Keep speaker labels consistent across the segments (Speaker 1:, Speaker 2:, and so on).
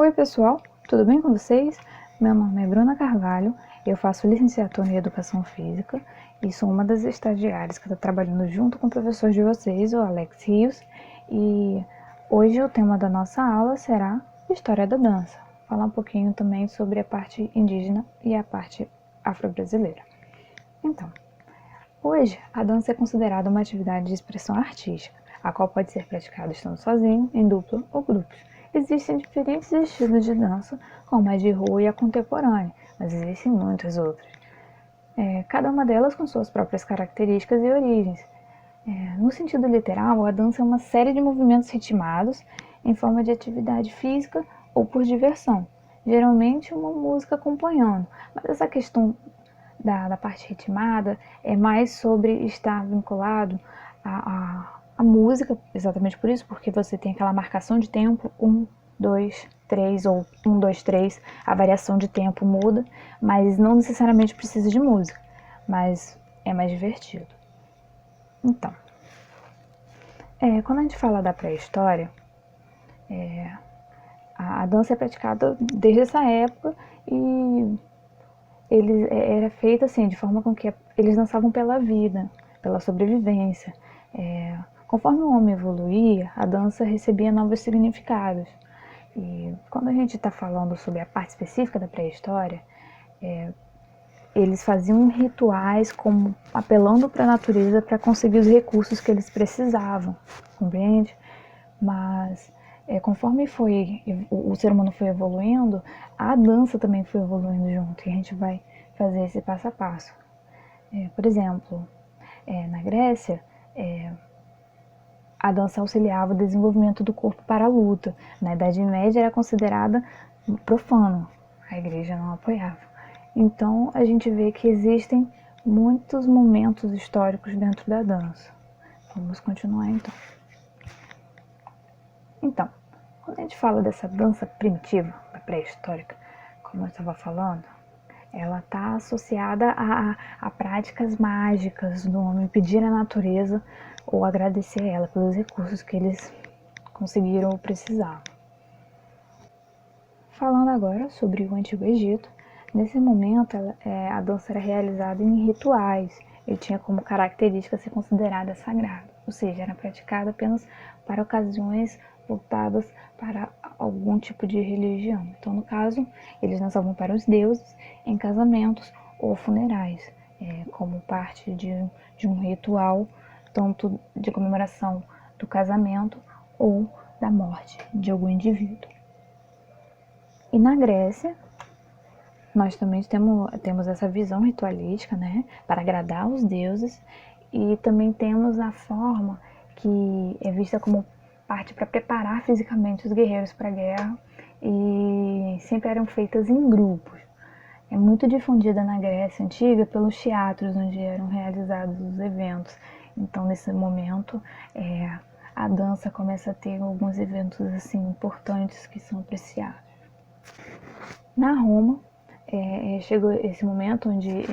Speaker 1: Oi pessoal, tudo bem com vocês? Meu nome é Bruna Carvalho, eu faço licenciatura em Educação Física e sou uma das estagiárias que está trabalhando junto com o professor de vocês, o Alex Rios, e hoje o tema da nossa aula será História da Dança. Falar um pouquinho também sobre a parte indígena e a parte afro-brasileira. Então, hoje a dança é considerada uma atividade de expressão artística, a qual pode ser praticada estando sozinho, em dupla ou grupos. Existem diferentes estilos de dança, como a de rua e a contemporânea, mas existem muitas outras. Cada uma delas com suas próprias características e origens. No sentido literal, a dança é uma série de movimentos ritmados em forma de atividade física ou por diversão, geralmente uma música acompanhando. Mas essa questão da parte ritmada é mais sobre estar vinculado à música, exatamente por isso, porque você tem aquela marcação de tempo, 1, 2, 3 ou 1, 2, 3, a variação de tempo muda, mas não necessariamente precisa de música, mas é mais divertido. Então, quando a gente fala da pré-história, a dança é praticada desde essa época e era feita assim, de forma com que eles dançavam pela vida, pela sobrevivência. Conforme o homem evoluía, a dança recebia novos significados. E quando a gente está falando sobre a parte específica da pré-história, eles faziam rituais como apelando para a natureza para conseguir os recursos que eles precisavam, compreende? Mas conforme o ser humano foi evoluindo, a dança também foi evoluindo junto, e a gente vai fazer esse passo a passo. Por exemplo, na Grécia, a dança auxiliava o desenvolvimento do corpo para a luta. Na Idade Média era considerada profano, a igreja não apoiava. Então a gente vê que existem muitos momentos históricos dentro da dança. Vamos continuar então. Então, quando a gente fala dessa dança primitiva, da pré-histórica, como eu estava falando, ela está associada a práticas mágicas do homem, pedir à natureza ou agradecer a ela pelos recursos que eles conseguiram ou precisavam. Falando agora sobre o Antigo Egito, nesse momento a dança era realizada em rituais e tinha como característica ser considerada sagrada, ou seja, era praticada apenas para ocasiões voltadas para algum tipo de religião. Então, no caso, eles dançavam para os deuses em casamentos ou funerais, como parte de um ritual, tanto de comemoração do casamento ou da morte de algum indivíduo. E na Grécia, nós também temos essa visão ritualística, né, para agradar os deuses, e também temos a forma que é vista como parte para preparar fisicamente os guerreiros para a guerra, e sempre eram feitas em grupos. É muito difundida na Grécia Antiga pelos teatros onde eram realizados os eventos. Então, nesse momento, a dança começa a ter alguns eventos assim importantes que são apreciados. Na Roma, chegou esse momento onde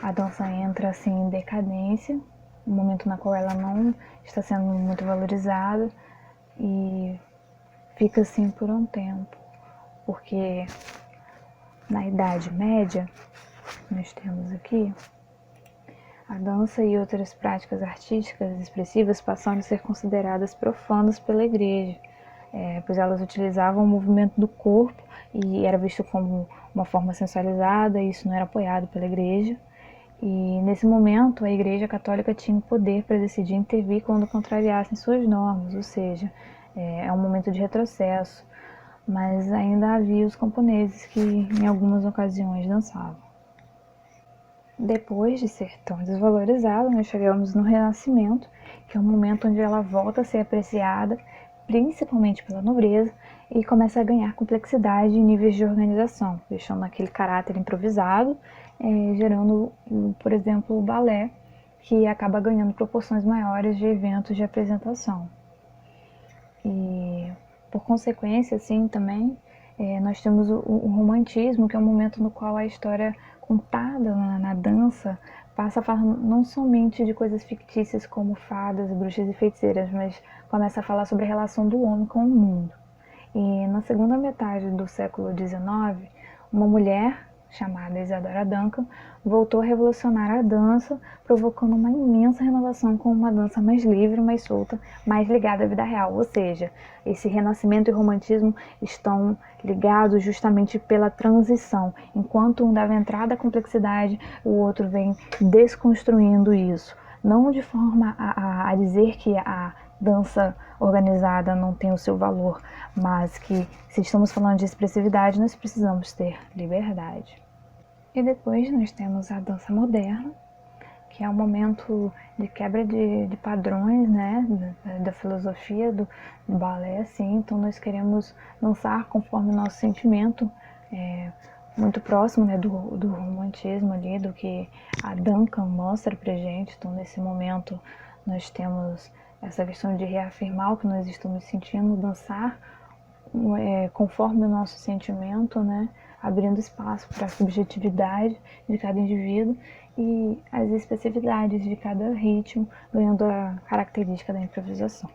Speaker 1: a dança entra assim em decadência, um momento na qual ela não está sendo muito valorizada e fica assim por um tempo, porque na Idade Média, nós temos aqui, a dança e outras práticas artísticas expressivas passaram a ser consideradas profanas pela igreja, pois elas utilizavam o movimento do corpo e era visto como uma forma sensualizada, e isso não era apoiado pela igreja. E nesse momento a igreja católica tinha o poder para decidir intervir quando contrariassem suas normas, ou seja, é um momento de retrocesso, mas ainda havia os camponeses que em algumas ocasiões dançavam. Depois de ser tão desvalorizada, nós chegamos no Renascimento, que é um momento onde ela volta a ser apreciada, principalmente pela nobreza, e começa a ganhar complexidade e níveis de organização, deixando aquele caráter improvisado, gerando, por exemplo, o balé, que acaba ganhando proporções maiores de eventos de apresentação. E, por consequência, assim, também, nós temos o romantismo, que é um momento no qual a história contada na dança passa a falar não somente de coisas fictícias como fadas, bruxas e feiticeiras, mas começa a falar sobre a relação do homem com o mundo. E na segunda metade do século XIX, uma mulher chamada Isadora Duncan voltou a revolucionar a dança, provocando uma imensa renovação com uma dança mais livre, mais solta, mais ligada à vida real. Ou seja, esse renascimento e romantismo estão ligados justamente pela transição. Enquanto um dava entrada à complexidade, o outro vem desconstruindo isso. Não de forma a dizer que a dança organizada não tem o seu valor, mas que, se estamos falando de expressividade, nós precisamos ter liberdade. E depois nós temos a dança moderna, que é um momento de quebra de padrões, né, da filosofia do balé, assim. Então nós queremos dançar conforme o nosso sentimento, muito próximo, né, do romantismo ali, do que a Duncan mostra pra gente. Então nesse momento nós temos essa questão de reafirmar o que nós estamos sentindo, dançar conforme o nosso sentimento, né, abrindo espaço para a subjetividade de cada indivíduo e as especificidades de cada ritmo, ganhando a característica da improvisação.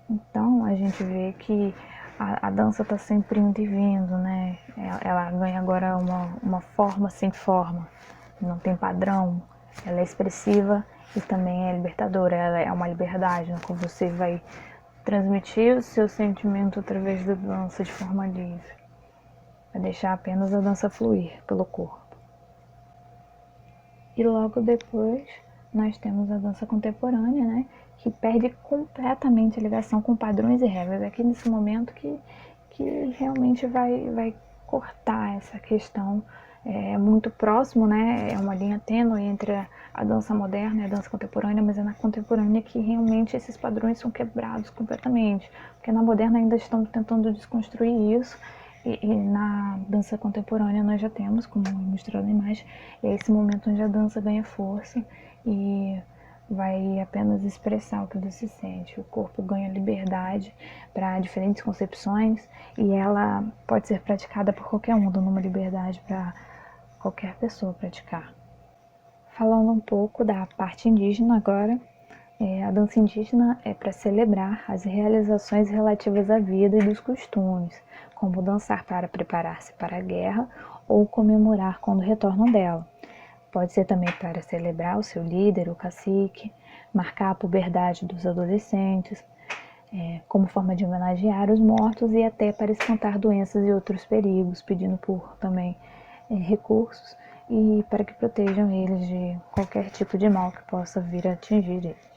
Speaker 1: Então a gente vê que a dança está sempre indo e vindo, né? Ela ganha agora uma forma sem forma, não tem padrão, ela é expressiva e também é libertadora, ela é uma liberdade, né? Como você vai transmitir o seu sentimento através da dança de forma livre, vai deixar apenas a dança fluir pelo corpo. E logo depois nós temos a dança contemporânea, né, que perde completamente a ligação com padrões e regras. É aqui nesse momento que realmente vai cortar essa questão. É muito próximo, né, é uma linha tênue entre a dança moderna e a dança contemporânea, mas é na contemporânea que realmente esses padrões são quebrados completamente, porque na moderna ainda estamos tentando desconstruir isso. E na dança contemporânea nós já temos, como mostrado na imagem, é esse momento onde a dança ganha força e vai apenas expressar o que você sente. O corpo ganha liberdade para diferentes concepções e ela pode ser praticada por qualquer um, dando uma liberdade para qualquer pessoa praticar. Falando um pouco da parte indígena agora, a dança indígena é para celebrar as realizações relativas à vida e dos costumes, como dançar para preparar-se para a guerra ou comemorar quando retornam dela. Pode ser também para celebrar o seu líder, o cacique, marcar a puberdade dos adolescentes, como forma de homenagear os mortos e até para espantar doenças e outros perigos, pedindo por também recursos e para que protejam eles de qualquer tipo de mal que possa vir a atingir eles.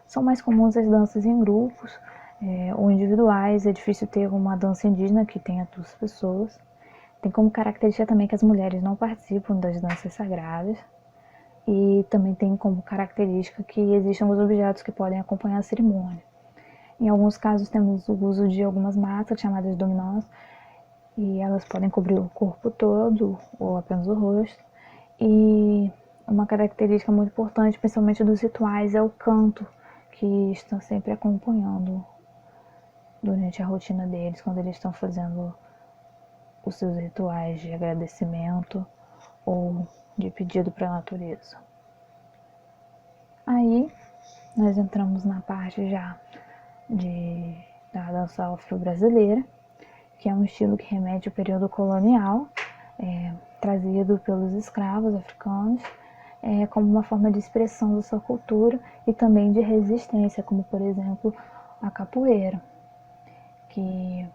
Speaker 1: São mais comuns as danças em grupos ou individuais. É difícil ter uma dança indígena que tenha 2 pessoas. Tem como característica também que as mulheres não participam das danças sagradas. E também tem como característica que existem alguns objetos que podem acompanhar a cerimônia. Em alguns casos temos o uso de algumas máscaras chamadas dominós, e elas podem cobrir o corpo todo ou apenas o rosto. E uma característica muito importante, principalmente dos rituais, é o canto, que estão sempre acompanhando durante a rotina deles, quando eles estão fazendo os seus rituais de agradecimento ou de pedido para a natureza. Aí nós entramos na parte já da dança afro-brasileira, que é um estilo que remete ao período colonial, trazido pelos escravos africanos, como uma forma de expressão da sua cultura e também de resistência, como por exemplo a capoeira, que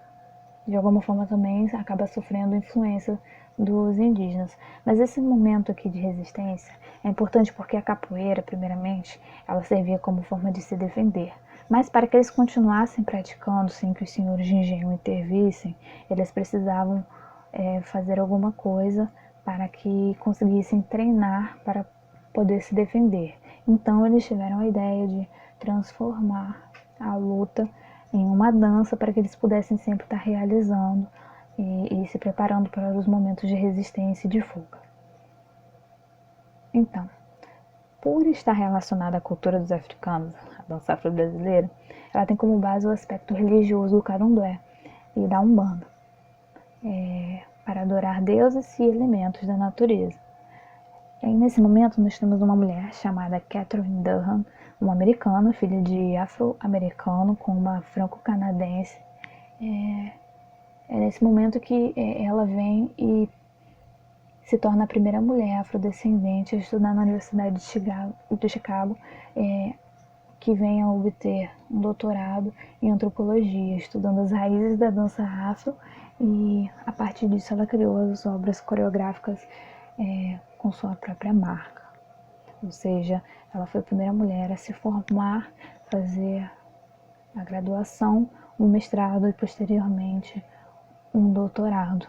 Speaker 1: de alguma forma também acaba sofrendo influência dos indígenas. Mas esse momento aqui de resistência é importante porque a capoeira, primeiramente, ela servia como forma de se defender. Mas para que eles continuassem praticando sem que os senhores de engenho intervissem, eles precisavam fazer alguma coisa para que conseguissem treinar para poder se defender. Então eles tiveram a ideia de transformar a luta em uma dança para que eles pudessem sempre estar realizando e se preparando para os momentos de resistência e de fuga. Então, por estar relacionada à cultura dos africanos, a dança afro-brasileira, ela tem como base o aspecto religioso do candomblé e da umbanda, para adorar deuses e elementos da natureza. E aí, nesse momento, nós temos uma mulher chamada Catherine Durham, uma americana, filha de afro-americano com uma franco-canadense, É nesse momento que ela vem e se torna a primeira mulher afrodescendente a estudar na Universidade de Chicago, que vem a obter um doutorado em antropologia, estudando as raízes da dança afro, e a partir disso ela criou as obras coreográficas com sua própria marca. Ou seja, ela foi a primeira mulher a se formar, fazer a graduação, um mestrado e posteriormente um doutorado,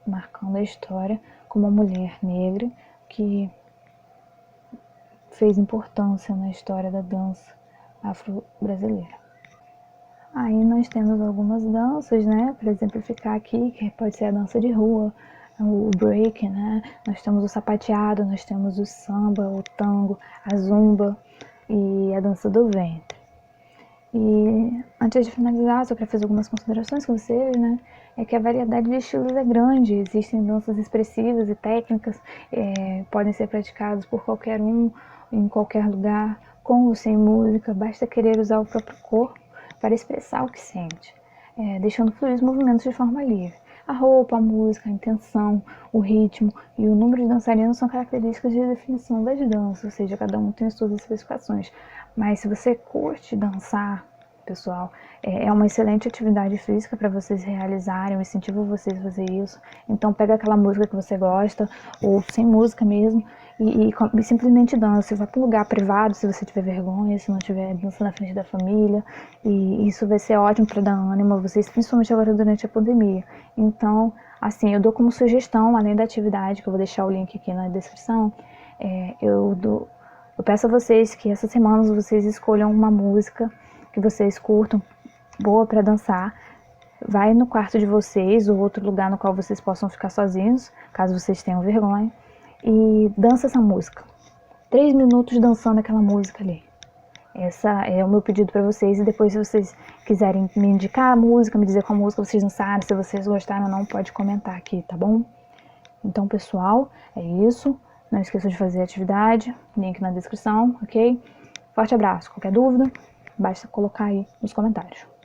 Speaker 1: marcando a história como uma mulher negra que fez importância na história da dança afro-brasileira. Aí nós temos algumas danças, né, para exemplificar aqui, que pode ser a dança de rua, o break, né, nós temos o sapateado, nós temos o samba, o tango, a zumba e a dança do ventre. E antes de finalizar, só para fazer algumas considerações com vocês, né, é que a variedade de estilos é grande, existem danças expressivas e técnicas, podem ser praticadas por qualquer um, em qualquer lugar, com ou sem música, basta querer usar o próprio corpo para expressar o que sente, deixando fluir os movimentos de forma livre. A roupa, a música, a intenção, o ritmo e o número de dançarinos são características de definição das danças, ou seja, cada um tem as suas especificações. Mas se você curte dançar, pessoal, é uma excelente atividade física para vocês realizarem, eu incentivo vocês a fazer isso. Então pega aquela música que você gosta, ou sem música mesmo, e simplesmente dança. Vai para um lugar privado, se você tiver vergonha, se não tiver dança na frente da família, e isso vai ser ótimo para dar ânimo a vocês, principalmente agora durante a pandemia. Então, assim, eu dou como sugestão, além da atividade, que eu vou deixar o link aqui na descrição, eu peço a vocês que essa semana vocês escolham uma música que vocês curtam, boa para dançar. Vai no quarto de vocês ou outro lugar no qual vocês possam ficar sozinhos, caso vocês tenham vergonha, e dança essa música. 3 minutos dançando aquela música ali. Essa é o meu pedido para vocês, e depois, se vocês quiserem me indicar a música, me dizer qual música vocês dançaram, se vocês gostaram ou não, pode comentar aqui, tá bom? Então, pessoal, é isso. Não esqueçam de fazer a atividade, link na descrição, ok? Forte abraço. Qualquer dúvida, basta colocar aí nos comentários.